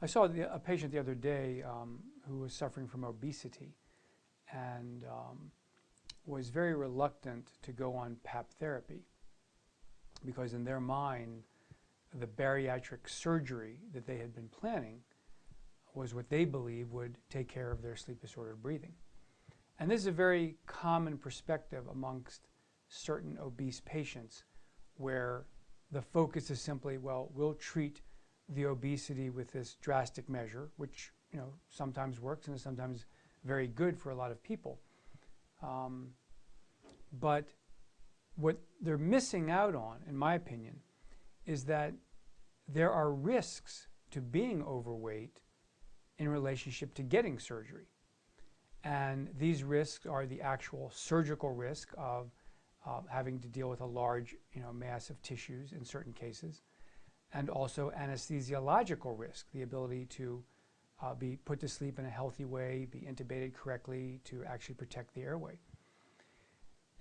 I saw a patient the other day who was suffering from obesity and was very reluctant to go on PAP therapy because in their mind, the bariatric surgery that they had been planning was what they believe would take care of their sleep disordered breathing. And this is a very common perspective amongst certain obese patients where the focus is simply, well, we'll treat the obesity with this drastic measure, which sometimes works and is sometimes very good for a lot of people. But what they're missing out on, in my opinion, is that there are risks to being overweight in relationship to getting surgery. And these risks are the actual surgical risk of having to deal with a large mass of tissues in certain cases, and also anesthesiological risk, the ability to be put to sleep in a healthy way, be intubated correctly to actually protect the airway.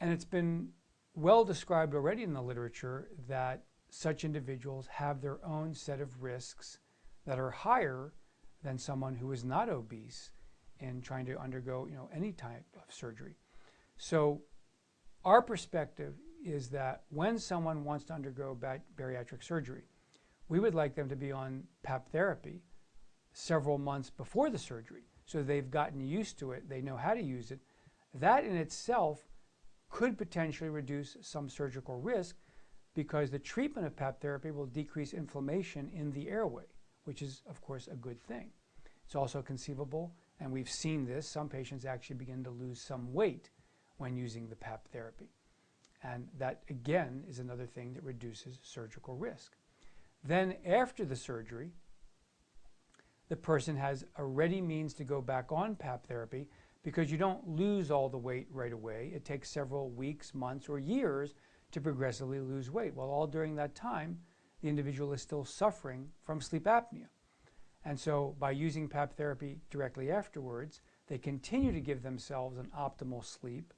And it's been well described already in the literature that such individuals have their own set of risks that are higher than someone who is not obese in trying to undergo any type of surgery. So our perspective is that when someone wants to undergo bariatric surgery, we would like them to be on PAP therapy several months before the surgery so they've gotten used to it, they know how to use it. That in itself could potentially reduce some surgical risk because the treatment of PAP therapy will decrease inflammation in the airway, which is, of course, a good thing. It's also conceivable, and we've seen this, some patients actually begin to lose some weight when using the PAP therapy. And that, again, is another thing that reduces surgical risk. Then after the surgery, the person has a ready means to go back on PAP therapy because you don't lose all the weight right away. It takes several weeks, months, or years to progressively lose weight. Well, all during that time, the individual is still suffering from sleep apnea. And so by using PAP therapy directly afterwards, they continue to give themselves an optimal sleep,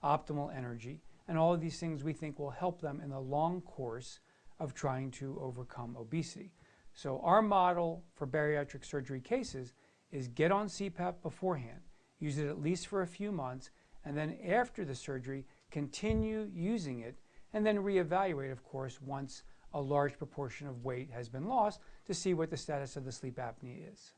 optimal energy, and all of these things we think will help them in the long course of trying to overcome obesity. So our model for bariatric surgery cases is get on CPAP beforehand, use it at least for a few months, and then after the surgery, continue using it, and then reevaluate, of course, once a large proportion of weight has been lost to see what the status of the sleep apnea is.